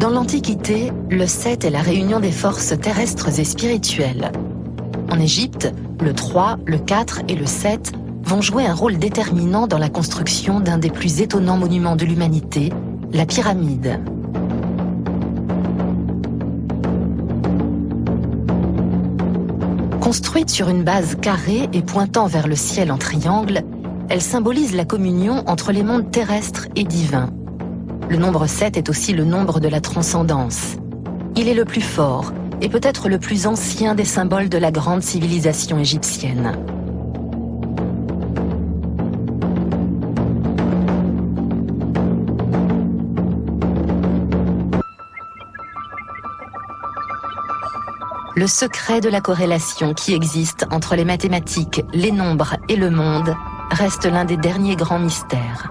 Dans l'Antiquité, le 7 est la réunion des forces terrestres et spirituelles. En Égypte, le 3, le 4 et le 7 vont jouer un rôle déterminant dans la construction d'un des plus étonnants monuments de l'humanité, la pyramide. Construite sur une base carrée et pointant vers le ciel en triangle, elle symbolise la communion entre les mondes terrestres et divins. Le nombre 7 est aussi le nombre de la transcendance. Il est le plus fort et peut-être le plus ancien des symboles de la grande civilisation égyptienne. Le secret de la corrélation qui existe entre les mathématiques, les nombres et le monde reste l'un des derniers grands mystères.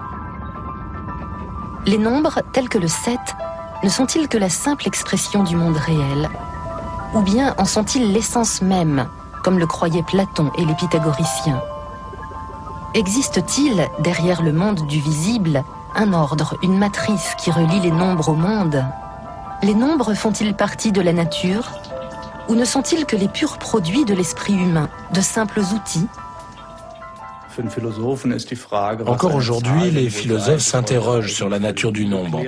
Les nombres, tels que le 7, ne sont-ils que la simple expression du monde réel? Ou bien en sont-ils l'essence même, comme le croyaient Platon et les pythagoriciens? Existe-t-il, derrière le monde du visible, un ordre, une matrice qui relie les nombres au monde? Les nombres font-ils partie de la nature? Ou ne sont-ils que les purs produits de l'esprit humain, de simples outils? Encore aujourd'hui, les philosophes s'interrogent sur la nature du nombre.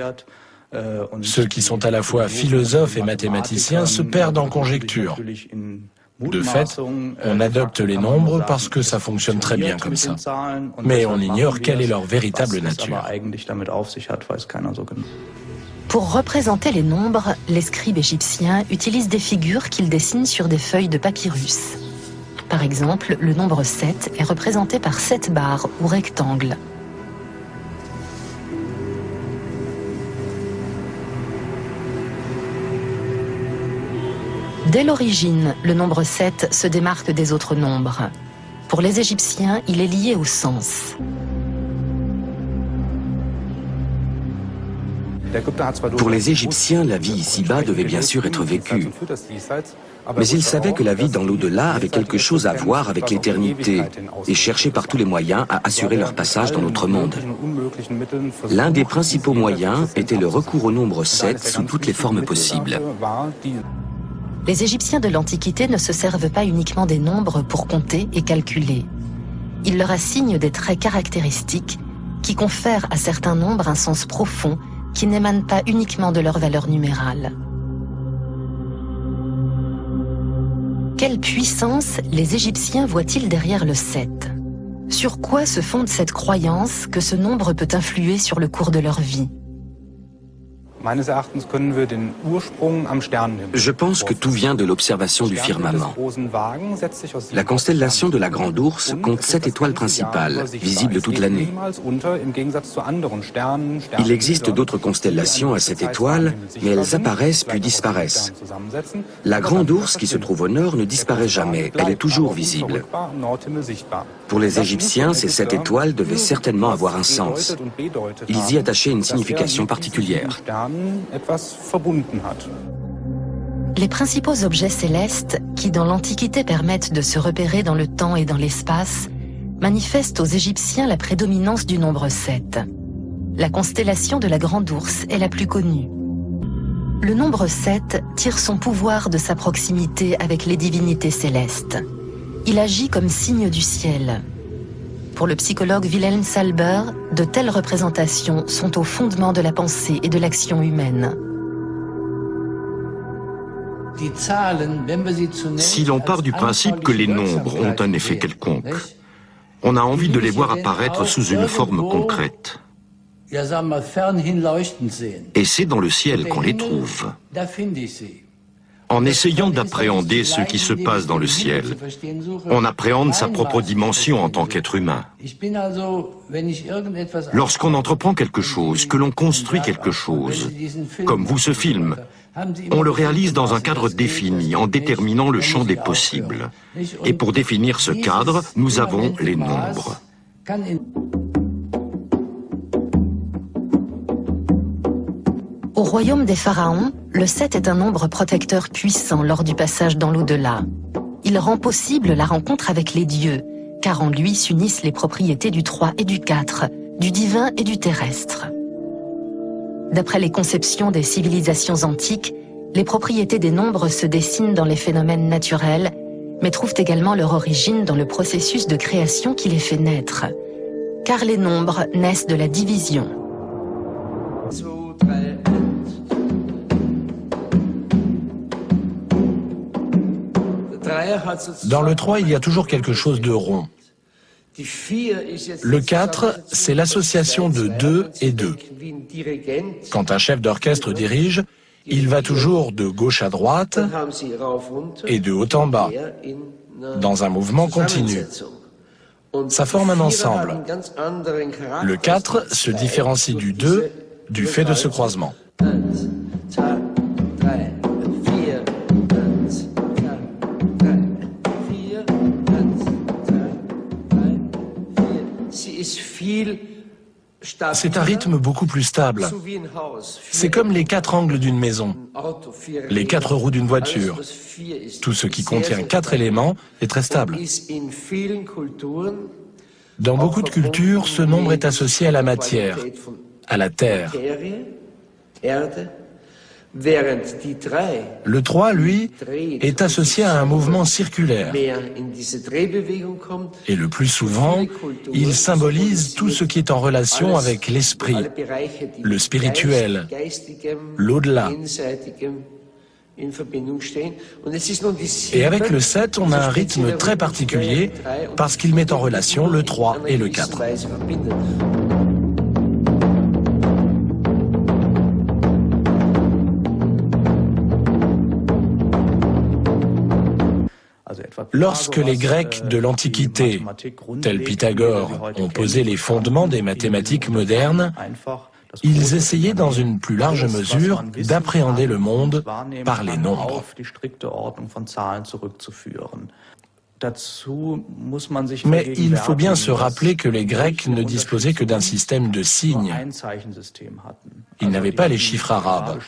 Ceux qui sont à la fois philosophes et mathématiciens se perdent en conjectures. De fait, on adopte les nombres parce que ça fonctionne très bien comme ça. Mais on ignore quelle est leur véritable nature. Pour représenter les nombres, les scribes égyptiens utilisent des figures qu'ils dessinent sur des feuilles de papyrus. Par exemple, le nombre 7 est représenté par 7 barres ou rectangles. Dès l'origine, le nombre 7 se démarque des autres nombres. Pour les Égyptiens, il est lié au sens. Pour les Égyptiens, la vie ici-bas devait bien sûr être vécue. Mais ils savaient que la vie dans l'au-delà avait quelque chose à voir avec l'éternité et cherchaient par tous les moyens à assurer leur passage dans notre monde. L'un des principaux moyens était le recours au nombre 7 sous toutes les formes possibles. Les Égyptiens de l'Antiquité ne se servent pas uniquement des nombres pour compter et calculer. Ils leur assignent des traits caractéristiques qui confèrent à certains nombres un sens profond qui n'émanent pas uniquement de leur valeur numérale. Quelle puissance les Égyptiens voient-ils derrière le 7? Sur quoi se fonde cette croyance que ce nombre peut influer sur le cours de leur vie? Je pense que tout vient de l'observation du firmament. La constellation de la Grande Ourse compte 7 étoiles principales, visibles toute l'année. Il existe d'autres constellations à 7 étoiles, mais elles apparaissent puis disparaissent. La Grande Ourse, qui se trouve au nord, ne disparaît jamais, elle est toujours visible. Pour les Égyptiens, ces 7 étoiles devaient certainement avoir un sens. Ils y attachaient une signification particulière. Les principaux objets célestes, qui dans l'Antiquité permettent de se repérer dans le temps et dans l'espace, manifestent aux Égyptiens la prédominance du nombre 7. La constellation de la Grande Ourse est la plus connue. Le nombre 7 tire son pouvoir de sa proximité avec les divinités célestes. Il agit comme signe du ciel. Pour le psychologue Wilhelm Salber, de telles représentations sont au fondement de la pensée et de l'action humaine. Si l'on part du principe que les nombres ont un effet quelconque, on a envie de les voir apparaître sous une forme concrète. Et c'est dans le ciel qu'on les trouve. En essayant d'appréhender ce qui se passe dans le ciel, on appréhende sa propre dimension en tant qu'être humain. Lorsqu'on entreprend quelque chose, que l'on construit quelque chose, comme vous ce film, on le réalise dans un cadre défini, en déterminant le champ des possibles. Et pour définir ce cadre, nous avons les nombres. Au royaume des pharaons, le 7 est un nombre protecteur puissant lors du passage dans l'au-delà. Il rend possible la rencontre avec les dieux, car en lui s'unissent les propriétés du 3 et du 4, du divin et du terrestre. D'après les conceptions des civilisations antiques, les propriétés des nombres se dessinent dans les phénomènes naturels, mais trouvent également leur origine dans le processus de création qui les fait naître. Car les nombres naissent de la division. Dans le 3, il y a toujours quelque chose de rond. Le 4, c'est l'association de 2 et 2. Quand un chef d'orchestre dirige, il va toujours de gauche à droite et de haut en bas, dans un mouvement continu. Ça forme un ensemble. Le 4 se différencie du 2 du fait de ce croisement. C'est un rythme beaucoup plus stable. C'est comme les 4 angles d'une maison, les 4 roues d'une voiture. Tout ce qui contient 4 éléments est très stable. Dans beaucoup de cultures, ce nombre est associé à la matière, à la terre. Le 3, lui, est associé à un mouvement circulaire. Et le plus souvent, il symbolise tout ce qui est en relation avec l'esprit, le spirituel, l'au-delà. Et avec le 7, on a un rythme très particulier parce qu'il met en relation le 3 et le 4. Lorsque les Grecs de l'Antiquité, tels Pythagore, ont posé les fondements des mathématiques modernes, ils essayaient dans une plus large mesure d'appréhender le monde par les nombres. Mais il faut bien se rappeler que les Grecs ne disposaient que d'un système de signes. Ils n'avaient pas les chiffres arabes,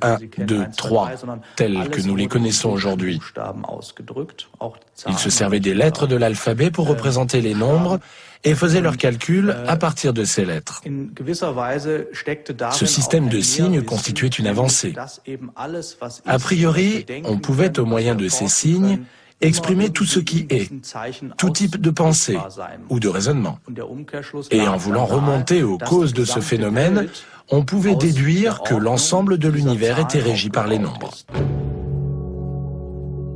1, 2, 3, tels que nous les connaissons aujourd'hui. Ils se servaient des lettres de l'alphabet pour représenter les nombres et faisaient leurs calculs à partir de ces lettres. Ce système de signes constituait une avancée. A priori, on pouvait, au moyen de ces signes, exprimer tout ce qui est, tout type de pensée ou de raisonnement. Et en voulant remonter aux causes de ce phénomène, on pouvait déduire que l'ensemble de l'univers était régi par les nombres.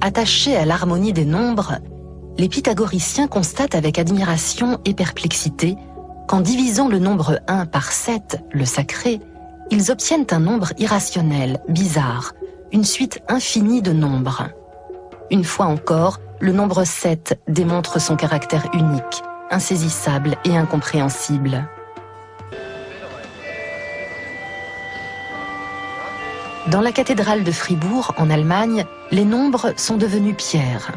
Attachés à l'harmonie des nombres, les pythagoriciens constatent avec admiration et perplexité qu'en divisant le nombre 1 par 7, le sacré, ils obtiennent un nombre irrationnel, bizarre, une suite infinie de nombres. Une fois encore, le nombre 7 démontre son caractère unique, insaisissable et incompréhensible. Dans la cathédrale de Fribourg, en Allemagne, les nombres sont devenus pierres.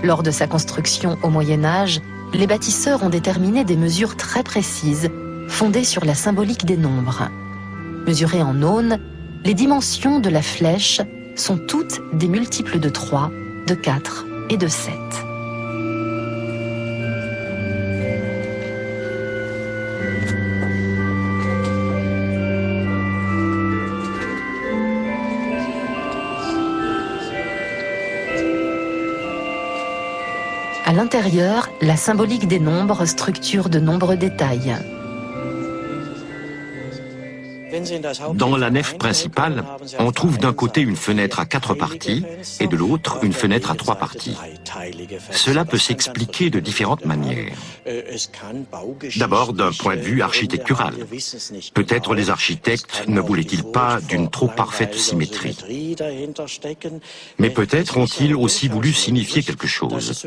Lors de sa construction au Moyen-Âge, les bâtisseurs ont déterminé des mesures très précises, fondées sur la symbolique des nombres. Mesurées en aunes, les dimensions de la flèche sont toutes des multiples de 3, de 4 et de 7. À l'intérieur, la symbolique des nombres structure de nombreux détails. Dans la nef principale, on trouve d'un côté une fenêtre à 4 parties et de l'autre une fenêtre à 3 parties. Cela peut s'expliquer de différentes manières. D'abord, d'un point de vue architectural. Peut-être les architectes ne voulaient-ils pas d'une trop parfaite symétrie. Mais peut-être ont-ils aussi voulu signifier quelque chose.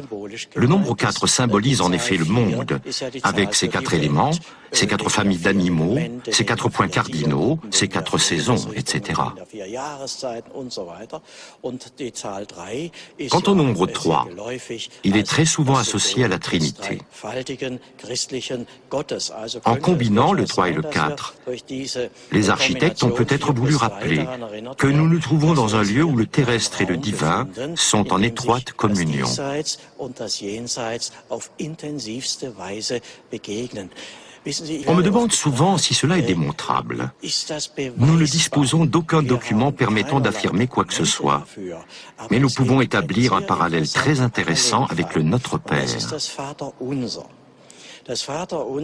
Le nombre 4 symbolise en effet le monde, avec ses 4 éléments, ses 4 familles d'animaux, ses 4 points cardinaux, ses 4 saisons, etc. Quant au nombre 3, il est très souvent associé à la Trinité. En combinant le 3 et le 4, les architectes ont peut-être voulu rappeler que nous nous trouvons dans un lieu où le terrestre et le divin sont en étroite communion. On me demande souvent si cela est démontrable. Nous ne disposons d'aucun document permettant d'affirmer quoi que ce soit, mais nous pouvons établir un parallèle très intéressant avec le Notre Père.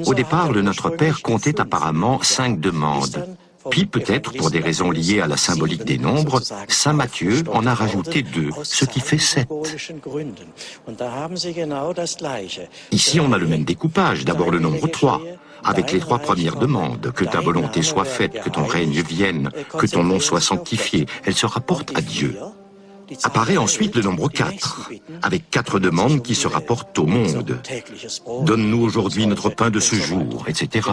Au départ, le Notre Père comptait apparemment 5 demandes. Puis peut-être, pour des raisons liées à la symbolique des nombres, saint Matthieu en a rajouté 2, ce qui fait 7. Ici, on a le même découpage, d'abord le nombre 3, avec les 3 premières demandes, que ta volonté soit faite, que ton règne vienne, que ton nom soit sanctifié, elles se rapportent à Dieu. Apparaît ensuite le nombre 4, avec 4 demandes qui se rapportent au monde. Donne-nous aujourd'hui notre pain de ce jour, etc.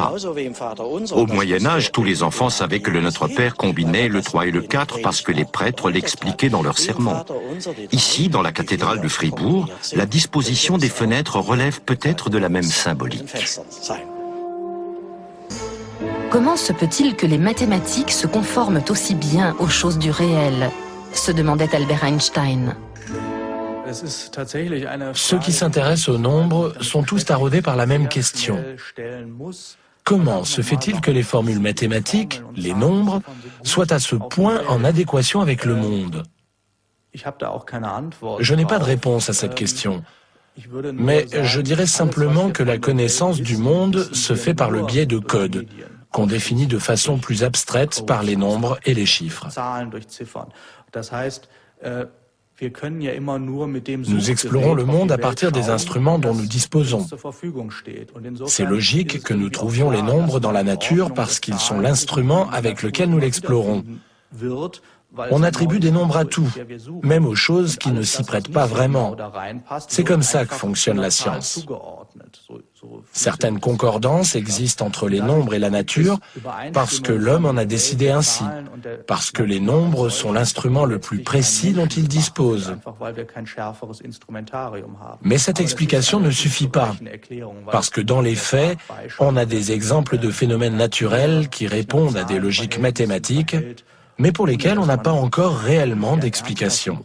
Au Moyen-Âge, tous les enfants savaient que le Notre Père combinait le 3 et le 4 parce que les prêtres l'expliquaient dans leurs sermons. Ici, dans la cathédrale de Fribourg, la disposition des fenêtres relève peut-être de la même symbolique. Comment se peut-il que les mathématiques se conforment aussi bien aux choses du réel ? Se demandait Albert Einstein. Ceux qui s'intéressent au nombre sont tous taraudés par la même question. Comment se fait-il que les formules mathématiques, les nombres, soient à ce point en adéquation avec le monde? Je n'ai pas de réponse à cette question. Mais je dirais simplement que la connaissance du monde se fait par le biais de codes, qu'on définit de façon plus abstraite par les nombres et les chiffres. Nous explorons le monde à partir des instruments dont nous disposons. C'est logique que nous trouvions les nombres dans la nature parce qu'ils sont l'instrument avec lequel nous l'explorons. On attribue des nombres à tout, même aux choses qui ne s'y prêtent pas vraiment. C'est comme ça que fonctionne la science. Certaines concordances existent entre les nombres et la nature parce que l'homme en a décidé ainsi, parce que les nombres sont l'instrument le plus précis dont il dispose. Mais cette explication ne suffit pas, parce que dans les faits, on a des exemples de phénomènes naturels qui répondent à des logiques mathématiques, mais pour lesquels on n'a pas encore réellement d'explication.